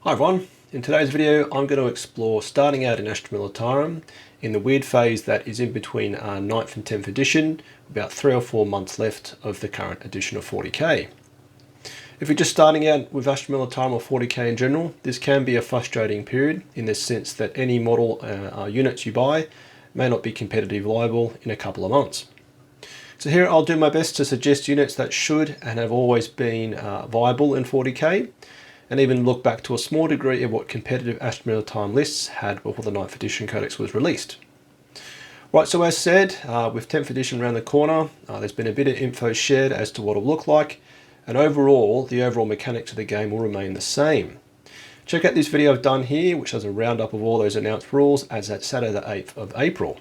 Hi everyone, in today's video I'm going to explore starting out in Astra Militarum in the weird phase that is in between 9th and 10th edition, about 3 or 4 months left of the current edition of 40k. If you're just starting out with Astra Militarum or 40k in general, this can be a frustrating period in the sense that any model units you buy may not be competitively viable in a couple of months. So here I'll do my best to suggest units that should and have always been viable in 40k, and even look back to a small degree at what competitive Astra Militarum lists had before the 9th edition codex was released. Right, so as said, with 10th edition around the corner, there's been a bit of info shared as to what it'll look like, and overall, the overall mechanics of the game will remain the same. Check out this video I've done here, which has a roundup of all those announced rules as at Saturday the 8th of April.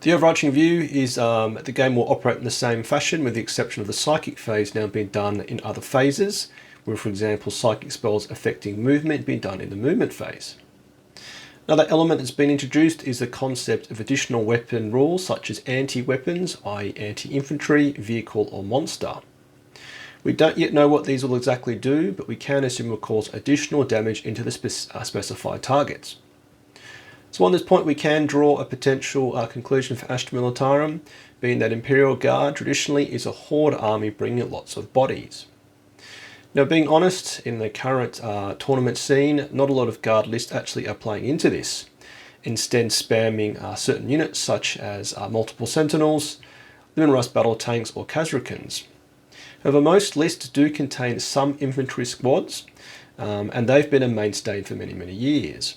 The overarching view is the game will operate in the same fashion, with the exception of the psychic phase now being done in other phases, where for example psychic spells affecting movement being done in the movement phase. Another element that's been introduced is the concept of additional weapon rules such as anti-weapons, i.e. anti-infantry, vehicle or monster. We don't yet know what these will exactly do, but we can assume it will cause additional damage into the specified targets. So on this point we can draw a potential conclusion for Astra Militarum, being that Imperial Guard traditionally is a horde army bringing lots of bodies. Now, being honest, in the current tournament scene, not a lot of guard lists actually are playing into this, instead spamming certain units such as multiple Sentinels, Leman Russ battle tanks or Kazrakans. However, most lists do contain some infantry squads, and they've been a mainstay for many years.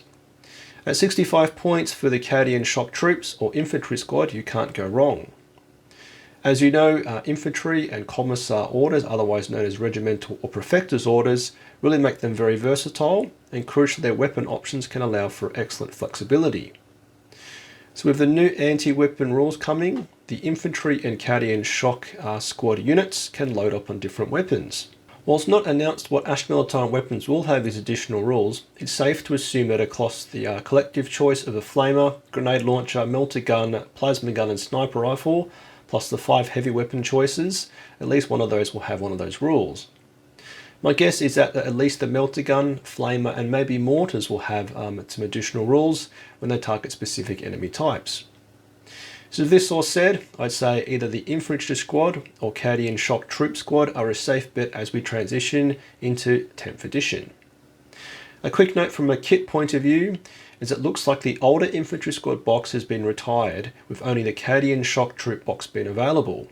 At 65 points for the Cadian shock troops or infantry squad, you can't go wrong. As you know, infantry and commissar orders, otherwise known as regimental or prefector's orders, really make them very versatile, and crucially their weapon options can allow for excellent flexibility. So with the new anti-weapon rules coming, the infantry and Cadian shock squad units can load up on different weapons. Whilst not announced what Astra Militarum weapons will have these additional rules, it's safe to assume that across the collective choice of a flamer, grenade launcher, melter gun, plasma gun and sniper rifle, plus the 5 heavy weapon choices, at least one of those will have one of those rules. My guess is that at least the melter gun, flamer and maybe mortars will have some additional rules when they target specific enemy types. So with this all said, I'd say either the infantry squad or Cadian shock troop squad are a safe bet as we transition into 10th edition. A quick note from a kit point of view is it looks like the older infantry squad box has been retired, with only the Cadian shock troop box being available.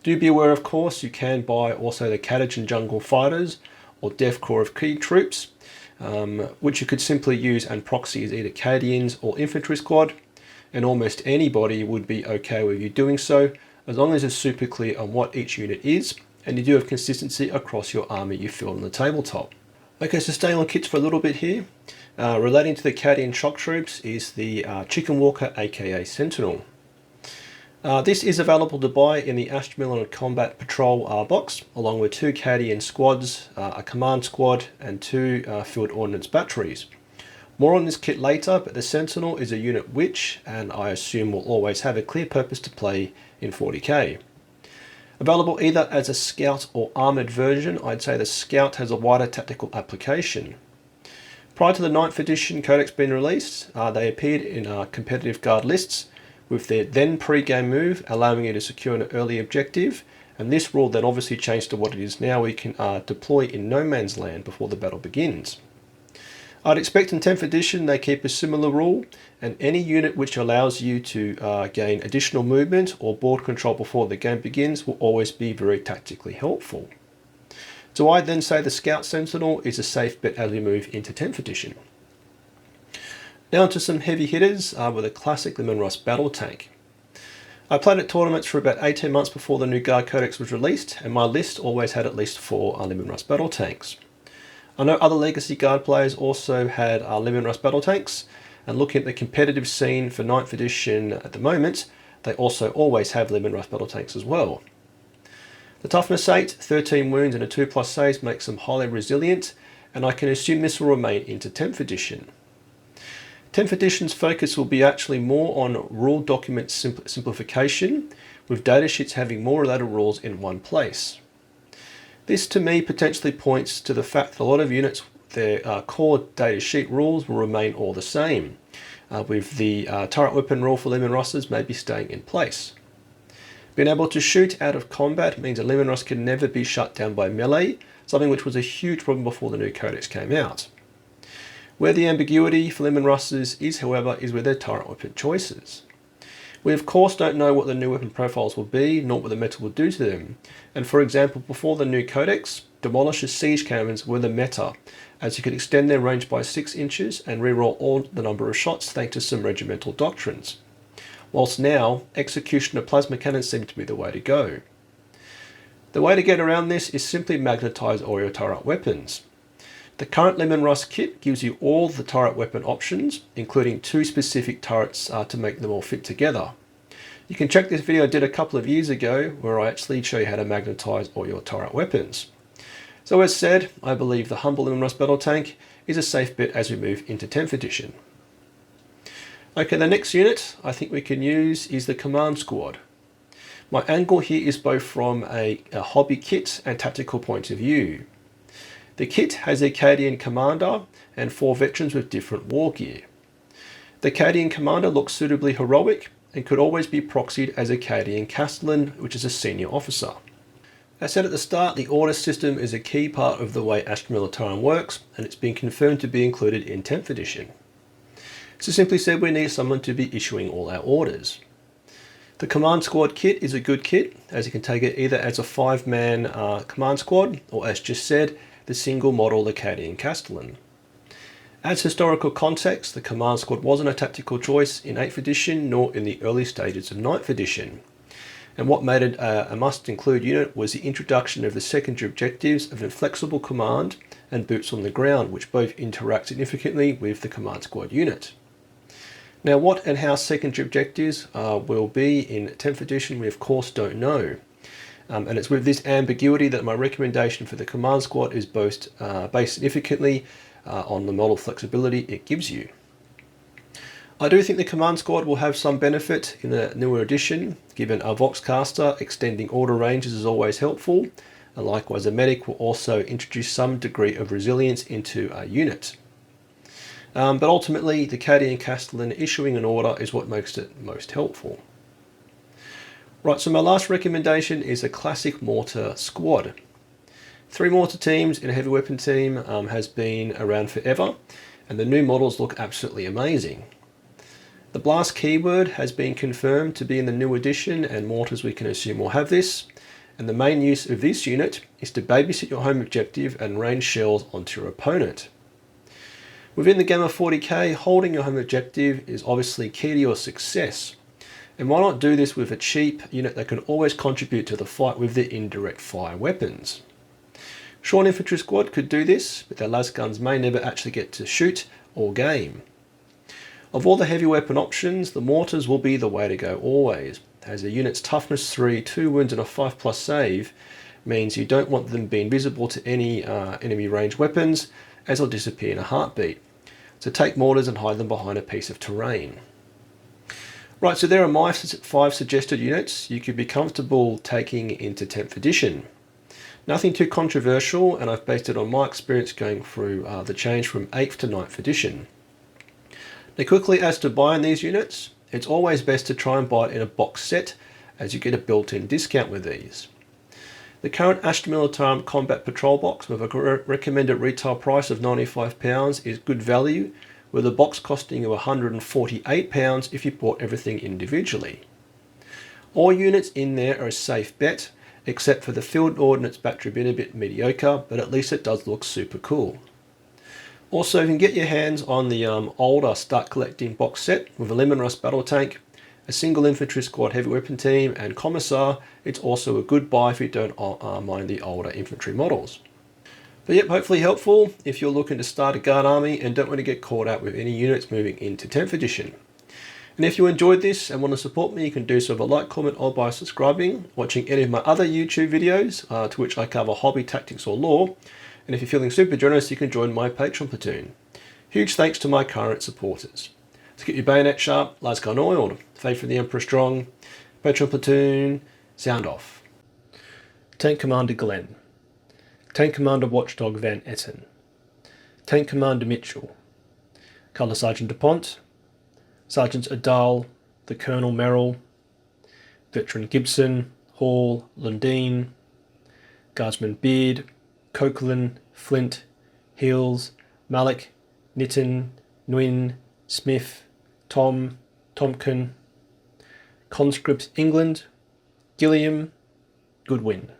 Do be aware, of course, you can buy also the Cadian jungle fighters or Death Corps of Key troops, which you could simply use and proxy as either Cadians or infantry squad, and almost anybody would be okay with you doing so, as long as it's super clear on what each unit is, and you do have consistency across your army you field on the tabletop. Okay, so staying on kits for a little bit here. Relating to the Cadian shock troops is the Chicken Walker aka Sentinel. This is available to buy in the Astra Militarum Combat Patrol box, along with 2 Cadian squads, a command squad and 2 field ordnance batteries. More on this kit later, but the Sentinel is a unit which, and I assume will always have a clear purpose to play in 40k. Available either as a scout or armoured version, I'd say the scout has a wider tactical application. Prior to the 9th edition codex being released, they appeared in competitive guard lists, with their then pre-game move allowing you to secure an early objective, and this rule then obviously changed to what it is now, we can deploy in no man's land before the battle begins. I'd expect in 10th edition they keep a similar rule, and any unit which allows you to gain additional movement or board control before the game begins will always be very tactically helpful. So I'd then say the Scout Sentinel is a safe bet as we move into 10th edition. Now onto some heavy hitters with a classic Leman Russ battle tank. I played at tournaments for about 18 months before the new Guard Codex was released, and my list always had at least 4 Leman Russ battle tanks. I know other Legacy Guard players also had Leman Russ battle tanks, and looking at the competitive scene for 9th edition at the moment, they also always have Leman Russ battle tanks as well. The toughness 8, 13 wounds and a 2+ saves makes them highly resilient, and I can assume this will remain into 10th edition. 10th edition's focus will be actually more on rule document simplification, with datasheets having more related rules in one place. This to me potentially points to the fact that a lot of units their core data sheet rules will remain all the same, with the turret weapon rule for Leman Russes maybe staying in place. Being able to shoot out of combat means a Leman Russ can never be shut down by melee, something which was a huge problem before the new codex came out. Where the ambiguity for Leman Russes is, however, is with their turret weapon choices. We of course don't know what the new weapon profiles will be, nor what the meta will do to them, and for example, before the new codex, Demolisher siege cannons were the meta, as you could extend their range by 6 inches and reroll all the number of shots thanks to some regimental doctrines. Whilst now, Executioner plasma cannons seem to be the way to go. The way to get around this is simply magnetize all your turret weapons. The current Leman Russ kit gives you all the turret weapon options, including 2 specific turrets to make them all fit together. You can check this video I did a couple of years ago where I actually show you how to magnetize all your turret weapons. So as said, I believe the humble Leman Russ battle tank is a safe bet as we move into 10th edition. Okay, the next unit I think we can use is the Command Squad. My angle here is both from a hobby kit and tactical point of view. The kit has a Cadian commander and 4 veterans with different war gear. The Cadian commander looks suitably heroic and could always be proxied as a Cadian Castellan, which is a senior officer. As said at the start, the order system is a key part of the way Astra Militarum works, and it's been confirmed to be included in 10th edition. So simply said, we need someone to be issuing all our orders. The Command Squad kit is a good kit, as you can take it either as a 5-man command squad, or as just said, the single model Acadian Castellan. As historical context, the Command Squad wasn't a tactical choice in 8th edition nor in the early stages of 9th edition. And what made it a must-include unit was the introduction of the secondary objectives of inflexible command and boots on the ground, which both interact significantly with the Command Squad unit. Now what and how secondary objectives will be in 10th edition we of course don't know. And it's with this ambiguity that my recommendation for the Command Squad is based significantly on the model flexibility it gives you. I do think the Command Squad will have some benefit in a newer edition, given a Voxcaster extending order ranges is always helpful, and likewise a medic will also introduce some degree of resilience into a unit. But ultimately, the Cadian Castellan issuing an order is what makes it most helpful. Right, so my last recommendation is a classic mortar squad. 3 mortar teams in a heavy weapon team has been around forever, and the new models look absolutely amazing. The blast keyword has been confirmed to be in the new edition, and mortars we can assume will have this, and the main use of this unit is to babysit your home objective and rain shells onto your opponent. Within the game of 40k, holding your home objective is obviously key to your success. And why not do this with a cheap unit that can always contribute to the fight with the indirect fire weapons? Sure, an infantry squad could do this, but their las guns may never actually get to shoot or game. Of all the heavy weapon options, the mortars will be the way to go always, as the unit's toughness 3, 2 wounds and a 5+ save means you don't want them being visible to any enemy ranged weapons, as they'll disappear in a heartbeat. So take mortars and hide them behind a piece of terrain. Right, so there are my 5 suggested units you could be comfortable taking into 10th edition. Nothing too controversial, and I've based it on my experience going through the change from 8th to 9th edition. Now quickly, as to buying these units, it's always best to try and buy it in a box set, as you get a built-in discount with these. The current Astra Militarum Combat Patrol box with a recommended retail price of £95 is good value, with a box costing you £148 if you bought everything individually. All units in there are a safe bet, except for the Field Ordnance battery being a bit mediocre, but at least it does look super cool. Also, if you can get your hands on the older Start Collecting box set with a Leman Russ battle tank, a single infantry squad heavy weapon team and commissar, it's also a good buy if you don't mind the older infantry models. But yep, hopefully helpful if you're looking to start a guard army and don't want to get caught out with any units moving into 10th edition. And if you enjoyed this and want to support me, you can do so with a like, comment or by subscribing, watching any of my other YouTube videos to which I cover hobby, tactics or lore. And if you're feeling super generous, you can join my Patreon platoon. Huge thanks to my current supporters. To get your bayonet sharp, las gun oiled, faith in the Emperor strong, Patreon platoon, sound off. Tank Commander Glenn. Tank Commander Watchdog Van Etten. Tank Commander Mitchell, Colour Sergeant DuPont, Sergeants Adal, the Colonel Merrill, Veteran Gibson, Hall, Lundeen, Guardsman Beard, Coquelin, Flint, Hills, Malik, Nitton, Nguyen, Smith, Tom, Tompkin, Conscripts England, Gilliam, Goodwin.